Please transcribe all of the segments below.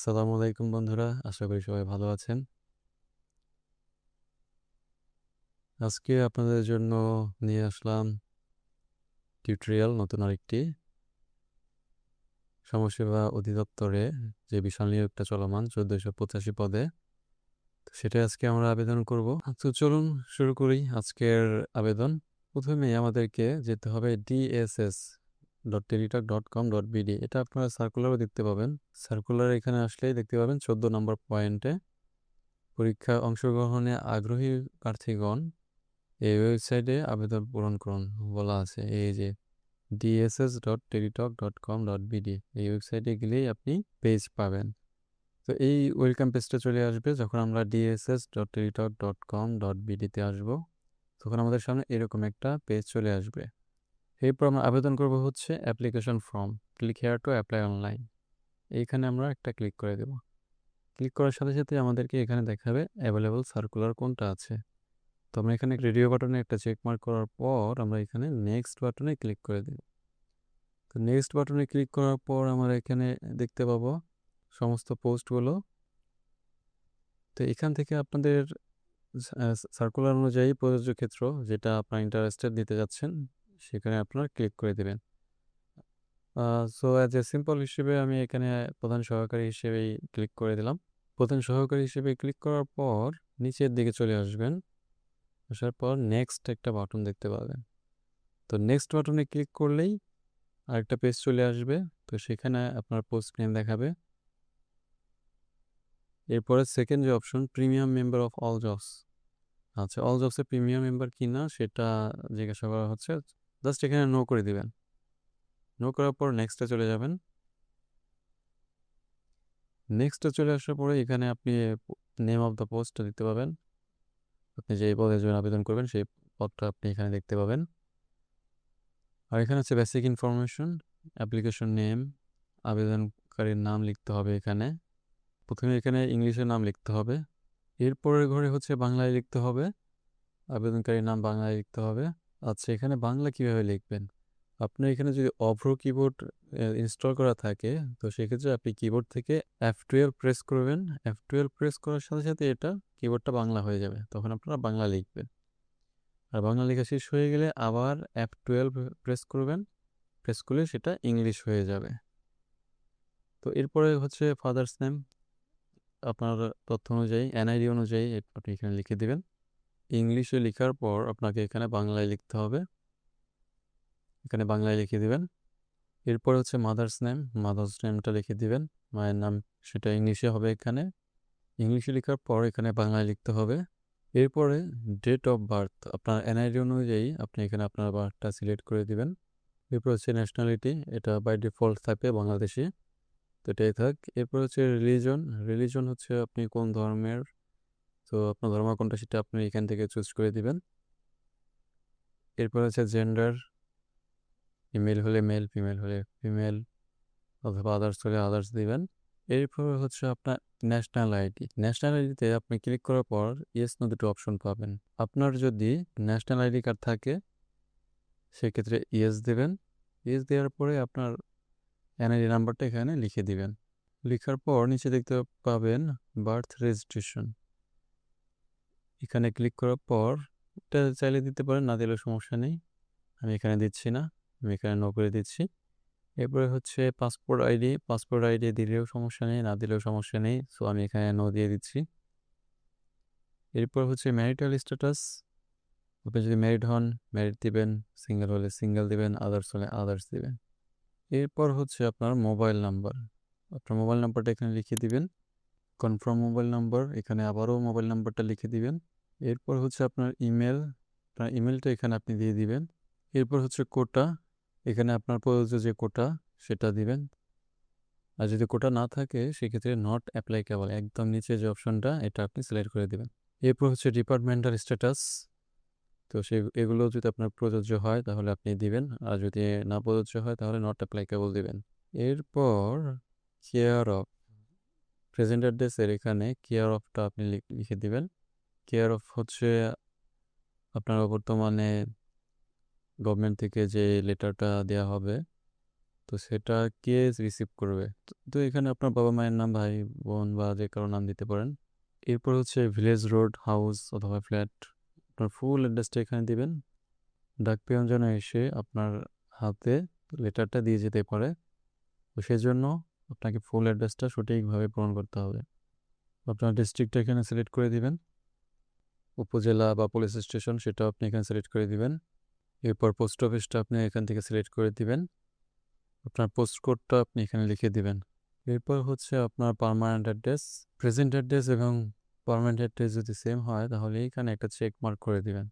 আসসালামু আলাইকুম বন্ধুরা, আশা করি সবাই ভালো আছেন। আজকে আপনাদের জন্য নিয়ে আসলাম টিউটোরিয়াল নতুন আরেকটি সমাজসেবা অধিদপ্তরে যে বিশাল নিয়োগটা চলমান 1485 পদে, তো সেটা আজকে আমরা আবেদন করব। তো চলুন শুরু করি আজকের আবেদন। প্রথমে আমাদেরকে যেতে হবে dss.teletalk.com.bd। এটা আপনারা সার্কুলারও দেখতে পাবেন। সার্কুলার এখানে আসলেই দেখতে পাবেন 14 নম্বর পয়েন্টে পরীক্ষায় অংশগ্রহণে আগ্রহী প্রার্থীগণ এই ওয়েবসাইটে আবেদন পূরণ করুন বলা আছে। এই যে dss.teletalk.com.bd, এই ওয়েবসাইটে গেলেই আপনি পেজ পাবেন। তো এই ওয়েলকাম পেজটা চলে আসবে যখন আমরা dss.teletalk.com.bd-তে আসব, তখন আমাদের সামনে এরকম একটা পেজ চলে আসবে। এরপর আমরা আবেদন করব হচ্ছে application form, click here to apply online. এইখানে আমরা একটা ক্লিক করে দেব। ক্লিক করার সাথে সাথে আমাদেরকে এখানে দেখাবে অ্যাভেলেবল সার্কুলার কোনটা আছে। তো আমরা এখানে রেডিও বাটনে একটা চেক মার্ক করার পর আমরা এখানে নেক্সট বাটনে ক্লিক করে দেব। তো নেক্সট বাটনে ক্লিক করার পর আমরা এখানে দেখতে পাবো সমস্ত পোস্টগুলো। তো এখান থেকে আপনাদের সার্কুলার অনুযায়ী প্রযোজ্য ক্ষেত্র যেটা আপনার ইন্টারেস্টেড দিতে যাচ্ছেন সেখানে আপনারা ক্লিক করে দেবেন। সো অ্যাজ এ সিম্পল হিসেবে আমি এখানে প্রধান সহকারী হিসেবেই ক্লিক করে দিলাম। প্রধান সহকারী হিসেবে ক্লিক করার পর নিচের দিকে চলে আসবেন। আসার পর নেক্সট একটা বাটন দেখতে পাবেন। তো নেক্সট বাটনে ক্লিক করলেই আরেকটা পেজ চলে আসবে। তো সেখানে আপনার পোস্ট নেম দেখাবে। এরপরে সেকেন্ড যে option, premium member of all jobs. আচ্ছা, অল জবসে প্রিমিয়াম মেম্বার কিনা সেটা জিজ্ঞাসা করা হচ্ছে। জাস্ট এখানে নো করে দিবেন। নো করার পর নেক্সটে চলে যাবেন। নেক্সটে চলে আসার পরে এখানে আপনি নেম অফ দ্য পোস্টটা দেখতে পাবেন। আপনি যে পদের জন্য আবেদন করবেন সেই পদটা আপনি এখানে দেখতে পাবেন। আর এখানে হচ্ছে বেসিক ইনফরমেশন, অ্যাপ্লিকেশন নেম, আবেদনকারীর নাম লিখতে হবে এখানে। প্রথমে এখানে ইংলিশের নাম লিখতে হবে। এরপরের ঘরে হচ্ছে বাংলায় লিখতে হবে, আবেদনকারীর নাম বাংলায় লিখতে হবে। আচ্ছা, এখানে বাংলা কিভাবে লিখবেন? আপনার এখানে যদি অভ্র কিবোর্ড ইনস্টল করা থাকে, তো সেক্ষেত্রে আপনি কিবোর্ড থেকে F12 প্রেস করবেন। F12 প্রেস করার সাথে সাথে এটা কিবোর্ডটা বাংলা হয়ে যাবে, তখন আপনারা বাংলা লিখবেন। আর বাংলা লেখা শেষ হয়ে গেলে আবার F12 প্রেস করবেন। প্রেস করলে সেটা ইংলিশ হয়ে যাবে। তো এরপরে হচ্ছে ফাদার্স নেম, আপনার তথ্য অনুযায়ী NID অনুযায়ী আপনি এখানে লিখে দিবেন। ইংলিশে লেখার পর আপনাকে এখানে বাংলায় লিখতে হবে, এখানে বাংলায় লিখে দিবেন। এরপর হচ্ছে মাদার্স নেম, মাদার্স নেমটা লিখে দিবেন। মায়ের নাম সেটা ইংলিশে হবে, এখানে ইংলিশে লেখার পর এখানে বাংলায় লিখতে হবে। এরপরে ডেট অফ বার্থ, আপনার NID অনুযায়ী আপনি এখানে আপনার বার্থটা সিলেক্ট করে দিবেন। এরপর হচ্ছে ন্যাশনালিটি, এটা বাই ডিফল্ট থাকবে বাংলাদেশি, তো এটাই থাক। এরপর হচ্ছে রিলিজন, রিলিজন হচ্ছে আপনি কোন ধর্মের, তো আপনার ধর্ম কোনটা সেটা আপনি এখান থেকে চুজ করে দিবেন। এরপর হচ্ছে জেন্ডার, ইমেল হলে মেল, ফিমেল হলে ফিমেল, অথবা আদার্স হলে আদার্স দিবেন। এরপর হচ্ছে আপনার ন্যাশনাল আইডি, ন্যাশনাল আইডিতে আপনি ক্লিক করার পর ইয়েস নো দুটো অপশন পাবেন। আপনার যদি ন্যাশনাল আইডি কার্ড থাকে সেক্ষেত্রে ইয়েস দেবেন। ইয়েস দেওয়ার পরে আপনার NID নাম্বারটা এখানে লিখে দিবেন। লেখার পর নিচে দেখতে পাবেন বার্থ রেজিস্ট্রেশন, এখানে ক্লিক করার পর এটা চাইলে দিতে পারেন, না দিলেও সমস্যা নেই। আমি এখানে দিচ্ছি না, আমি এখানে নো করে দিচ্ছি। এরপরে হচ্ছে পাসপোর্ট আইডি, পাসপোর্ট আইডি দিলেও সমস্যা নেই, না দিলেও সমস্যা নেই, সো আমি এখানে নো দিয়ে দিচ্ছি। এরপর হচ্ছে ম্যারিটাল স্ট্যাটাস, আপনি যদি ম্যারিড হন ম্যারিড দিবেন, সিঙ্গেল হলে সিঙ্গেল দিবেন, আদার্স হলে আদার্স দিবেন। এরপর হচ্ছে আপনার মোবাইল নাম্বার, আপনার মোবাইল নাম্বারটা এখানে লিখে দিবেন। কনফার্ম মোবাইল নাম্বার, এখানে আবারও মোবাইল নাম্বারটা লিখে দিবেন। এরপর হচ্ছে আপনার ইমেল, আপনার ইমেলটা এখানে আপনি দিয়ে দিবেন। এরপর হচ্ছে কোটা, এখানে আপনার প্রযোজ্য যে কোটা সেটা দিবেন। আর যদি কোটা না থাকে সেক্ষেত্রে নট অ্যাপ্লাইকেবল, একদম নিচে যে অপশনটা এটা আপনি সিলেক্ট করে দিবেন। এরপর হচ্ছে ডিপার্টমেন্টাল স্ট্যাটাস, তো এগুলো যদি আপনার প্রযোজ্য হয় তাহলে আপনি দিবেন, আর যদি না প্রযোজ্য হয় তাহলে নট অ্যাপ্লাইকেবল দিবেন। এরপর কেয়ার অফ, প্রেজেন্ট অ্যাড্রেসের এখানে কেয়ার অফটা আপনি লিখে দিবেন। কেয়ার অফ হচ্ছে আপনার বর্তমানে গভর্নমেন্ট থেকে যে লেটারটা দেওয়া হবে তো সেটা কে রিসিভ করবে? তো এখানে আপনার বাবা মায়ের নাম, ভাই বোন বা যে কারো নাম দিতে পারেন। এরপর হচ্ছে ভিলেজ, রোড, হাউস অথবা ফ্ল্যাট, আপনার ফুল অ্যাড্রেসটা এখানে দিবেন। ডাক পিয়ন যেন এসে আপনার হাতে লেটারটা দিয়ে যেতে পারে, তো সেজন্য আপনাকে ফুল অ্যাড্রেসটা সঠিকভাবে পূরণ করতে হবে। আপনার ডিস্ট্রিক্টটা এখানে সিলেক্ট করে দিবেন, উপজেলা বা পুলিশ স্টেশন সেটাও আপনি এখানে সিলেক্ট করে দিবেন। এরপর পোস্ট অফিসটা আপনি এখান থেকে সিলেক্ট করে দিবেন, আপনার পোস্ট কোডটা আপনি এখানে লিখে দিবেন। এরপর হচ্ছে আপনার পার্মানেন্ট অ্যাড্রেস, প্রেজেন্ট অ্যাড্রেস এবং পার্মানেন্ট অ্যাড্রেস যদি সেম হয় তাহলে এখানে একটা চেক মার্ক করে দিবেন।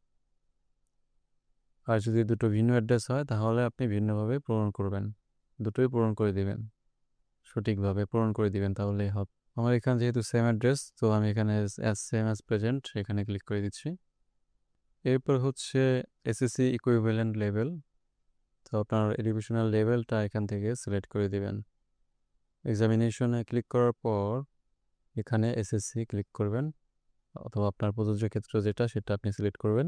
আর যদি দুটো ভিন্ন অ্যাড্রেস হয় তাহলে আপনি ভিন্নভাবে পূরণ করবেন, দুটোই পূরণ করে দিবেন, সঠিকভাবে পূরণ করে দিবেন, তাহলেই হবে। আমার এখানে যেহেতু সেম অ্যাড্রেস, তো আমি এখানে অ্যাজ সেম অ্যাজ প্রেজেন্ট এখানে ক্লিক করে দিচ্ছি। এরপর হচ্ছে এসএসসি ইকুইভ্যালেন্ট লেভেল, তো আপনার এডুকেশনাল লেভেলটা এখান থেকে সিলেক্ট করে দিবেন। এক্সামিনেশনে ক্লিক করার পর এখানে এসএসসি ক্লিক করবেন, অথবা আপনার প্রযোজ্য ক্ষেত্র যেটা সেটা আপনি সিলেক্ট করবেন।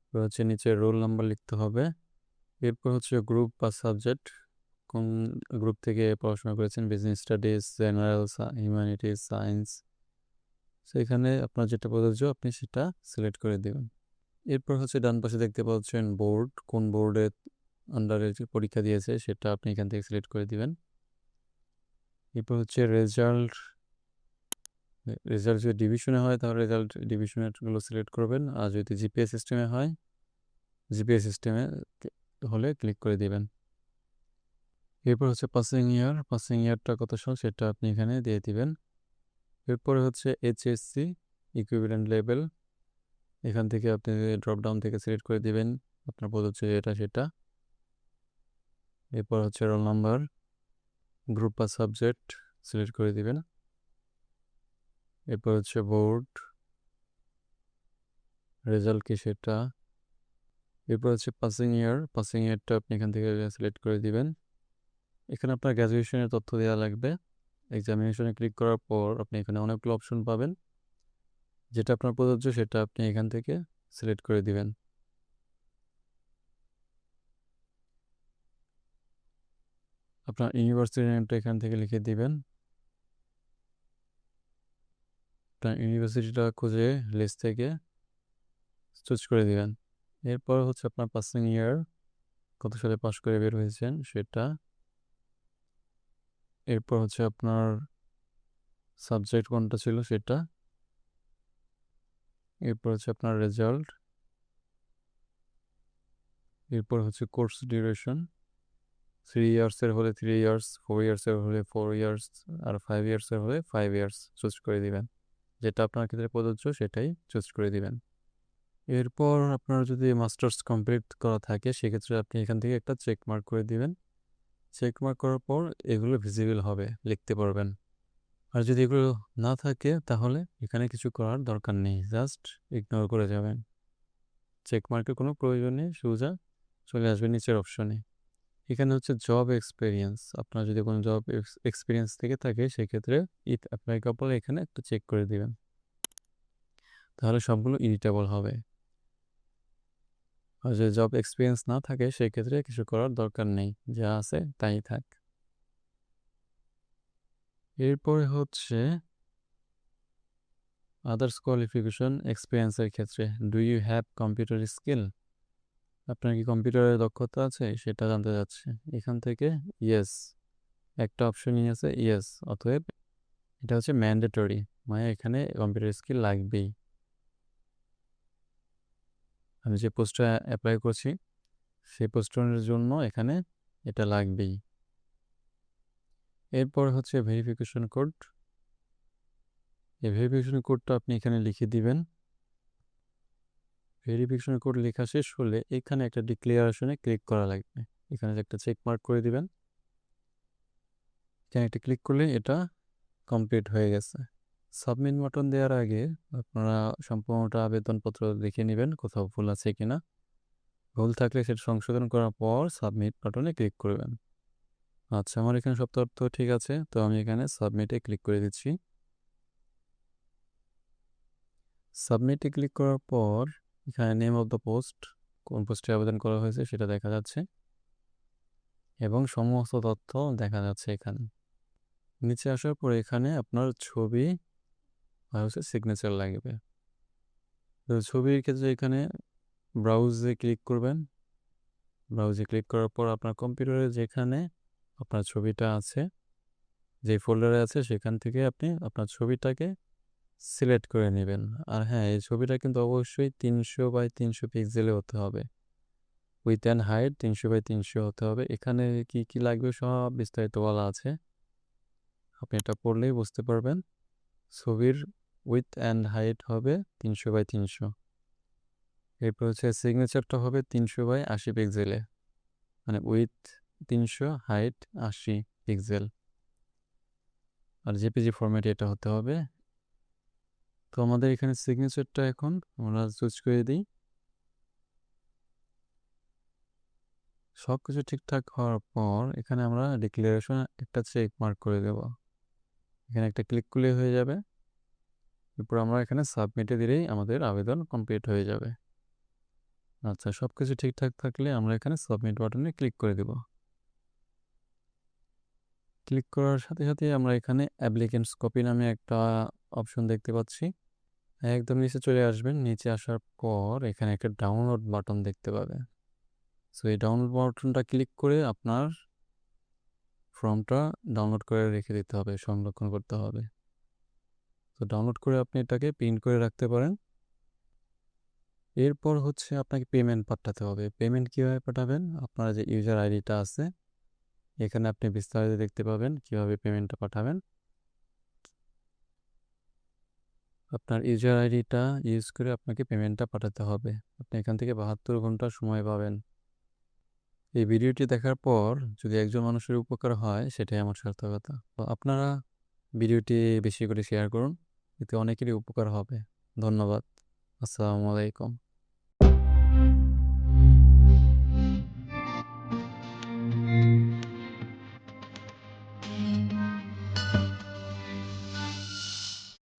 এরপর হচ্ছে নিচে রোল নাম্বার লিখতে হবে। এরপর হচ্ছে গ্রুপ বা সাবজেক্ট, কোন গ্রুপ থেকে পড়াশোনা করেছেন, business studies, general, humanities, science, সেখানে আপনার যেটা প্রযোজ্য আপনি সেটা সিলেক্ট করে দেবেন। এরপর হচ্ছে ডান পাশে দেখতে পাচ্ছেন বোর্ড, কোন বোর্ডের আন্ডারে যে পরীক্ষা দিয়েছে সেটা আপনি এখান থেকে সিলেক্ট করে দিবেন। এরপর হচ্ছে রেজাল্ট, রেজাল্ট যদি ডিভিশনে হয় তাহলে রেজাল্ট ডিভিশনেরগুলো সিলেক্ট করবেন, আর যদি জিপিএ সিস্টেমে হয় জিপিএ সিস্টেমে হলে ক্লিক করে দিবেন। এরপর হচ্ছে পাসিং ইয়ার, পাসিং ইয়ারটা কত সাল সেটা আপনি এখানে দিয়ে দিবেন। এরপরে হচ্ছে এইচএসসি ইকুইভ্যালেন্ট লেভেল, এখান থেকে আপনি ড্রপ ডাউন থেকে সিলেক্ট করে দিবেন আপনার প্রযোজ্য এটা সেটা। এরপর হচ্ছে রোল নাম্বার, গ্রুপ বা সাবজেক্ট সিলেক্ট করে দিবেন। এরপর হচ্ছে বোর্ড, রেজাল্ট কি সেটা। এরপর হচ্ছে পাসিং ইয়ার, পাসিং ইয়ারটা আপনি এখান থেকে সিলেক্ট করে দিবেন। এখানে আপনার গ্র্যাজুয়েশনের তথ্য দেওয়া লাগবে। এক্সামিনেশনে ক্লিক করার পর আপনি এখানে অনেকগুলো অপশন পাবেন, যেটা আপনার প্রযোজ্য সেটা আপনি এখান থেকে সিলেক্ট করে দিবেন। আপনার ইউনিভার্সিটি নেমটা এখান থেকে লিখে দিবেন। আপনার ইউনিভার্সিটিটা খুঁজে লিস্ট থেকে চুজ করে দিবেন। এরপর হচ্ছে আপনার পাসিং ইয়ার, কত সালে পাস করে বের হয়েছেন সেটা। এরপর হচ্ছে আপনার সাবজেক্ট কোনটা ছিল সেটা। এরপর হচ্ছে আপনার রেজাল্ট। এরপর হচ্ছে কোর্স ডিউরেশন, 3 ইয়ার্সের হলে 3 ইয়ার্স, 4 ইয়ার্সের হলে 4 ইয়ার্স, আর 5 ইয়ার্সের হলে 5 ইয়ার্স চুজ করে দিবেন। যেটা আপনার ক্ষেত্রে প্রযোজ্য সেটাই চুজ করে দিবেন। এরপর আপনার যদি মাস্টার্স কমপ্লিট করা থাকে সেক্ষেত্রে আপনি এখান থেকে একটা চেক মার্ক করে দিবেন। চেক মার্ক করার পর এগুলো ভিজিবল হবে, লিখতে পারবেন। আর যদি এগুলো না থাকে তাহলে এখানে কিছু করার দরকার নেই, জাস্ট ইগনোর করে যাবেন। চেক মার্কের কোনো প্রয়োজন নেই, সোজা চলে আসবে নিচের অপশনে। এখানে হচ্ছে জব এক্সপিরিয়েন্স, আপনার যদি কোনো জব এক্সপিরিয়েন্স থেকে থাকে সেক্ষেত্রে ইফ অ্যাপ্লিকেবল এখানে একটা চেক করে দিবেন, তাহলে সবগুলো এডিটেবল হবে। আর যদি জব এক্সপিরিয়েন্স না থাকে সেক্ষেত্রে কিছু করার দরকার নেই, যা আছে তাই থাক। এরপরে হচ্ছে আদার্স কোয়ালিফিকেশন এক্সপিরিয়েন্সের ক্ষেত্রে, do you have computer skill, আপনার কি কম্পিউটারের দক্ষতা আছে সেটা জানতে চাচ্ছে। এখান থেকে ইয়েস, একটা অপশনই আছে ইয়েস, অতএব এটা হচ্ছে ম্যান্ডেটরি, মানে এখানে কম্পিউটার স্কিল লাগবেই। আমি যে পোস্টটা অ্যাপ্লাই করছি সেই পোস্টের জন্য এখানে এটা লাগবেই। এরপর হচ্ছে ভেরিফিকেশন কোড, এই ভেরিফিকেশন কোডটা আপনি এখানে লিখে দিবেন। ভেরিফিকেশন কোড লেখা শেষ হলে এখানে একটা ডিক্লারেশনে ক্লিক করা লাগবে, এখানে একটা চেক মার্ক করে দিবেন। এখানে একটা ক্লিক করলে এটা কমপ্লিট হয়ে গেছে। সাবমিট বাটন দেওয়ার আগে আপনারা সম্পূর্ণটা আবেদনপত্র দেখে নেবেন কোথাও ভুল আছে কিনা, ভুল থাকলে সেটা সংশোধন করার পর সাবমিট বাটনে ক্লিক করবেন। আচ্ছা, আমার এখানে সব তথ্য ঠিক আছে, তো আমি এখানে সাবমিটে ক্লিক করে দিচ্ছি। সাবমিটে ক্লিক করার পর এখানে নেম অফ দ্য পোস্ট, কোন পোস্টে আবেদন করা হয়েছে সেটা দেখা যাচ্ছে। এবং সমস্ত তথ্য দেখা যাচ্ছে এখানে। নিচে আসার পর এখানে আপনার ছবি আর হচ্ছে সিগনেচার লাগবে। তো ছবির ক্ষেত্রে এখানে ব্রাউজে ক্লিক করবেন। ব্রাউজে ক্লিক করার পর আপনার কম্পিউটারে যেখানে আপনার ছবিটা আছে, যে ফোল্ডারে আছে, সেখান থেকে আপনি আপনার ছবিটাকে সিলেক্ট করে নেবেন। আর হ্যাঁ, এই ছবিটা কিন্তু অবশ্যই 300x300 পিক্সেলে হতে হবে। উইথ অ্যান্ড হাইট 300x300 হতে হবে। এখানে কি কি লাগবে সব বিস্তারিত বলা আছে, আপনি এটা পড়লেই বুঝতে পারবেন। ছবির উইথ অ্যান্ড হাইট হবে 300x300। এরপর হচ্ছে সিগনেচারটা হবে 300x80 পিক্সেলে, মানে উইথ 300, হাইট 80 পিক্সেল। আর জেপিজি ফরম্যাটে এটা হতে হবে। তো আমাদের এখানে সিগনেচারটা এখন আমরা চুজ করে দিই। সব কিছু ঠিকঠাক হওয়ার পর এখানে আমরা ডিক্লারেশন একটা চেক মার্ক করে দেব। এখানে একটা ক্লিক করলে হয়ে যাবে। এরপর আমরা এখানে সাবমিটে দিলেই আমাদের আবেদন কমপ্লিট হয়ে যাবে। আচ্ছা, সব কিছু ঠিকঠাক থাকলে আমরা এখানে সাবমিট বাটনে ক্লিক করে দেব। ক্লিক করার সাথে সাথে আমরা এখানে অ্যাপ্লিকেন্টস কপি নামে একটা অপশন দেখতে পাচ্ছি। একদম নিচে চলে আসবেন। নিচে আসার পর এখানে একটা ডাউনলোড বাটন দেখতে পাবেন। সো এই ডাউনলোড বাটনটা ক্লিক করে আপনার ফর্মটা ডাউনলোড করে রেখে দিতে হবে, সংরক্ষণ করতে হবে। তো ডাউনলোড করে আপনি এটাকে প্রিন্ট করে রাখতে পারেন। এরপর হচ্ছে আপনাকে পেমেন্ট পাঠাতে হবে। পেমেন্ট কীভাবে পাঠাবেন, আপনার যে ইউজার আইডিটা আছে এখানে আপনি বিস্তারিত দেখতে পাবেন কিভাবে পেমেন্টটা পাঠাবেন। আপনার ইউজার আইডিটা ইউজ করে আপনাকে পেমেন্টটা পাঠাতে হবে। আপনি এখান থেকে 72 ঘন্টা সময় পাবেন। এই ভিডিওটি দেখার পর যদি একজন মানুষের উপকার হয় সেটাই আমার সার্থকতা। তো আপনারা ভিডিওটি বেশি করে শেয়ার করুন, এতে অনেকেরই উপকার হবে। ধন্যবাদ। আসসালামু আলাইকুম।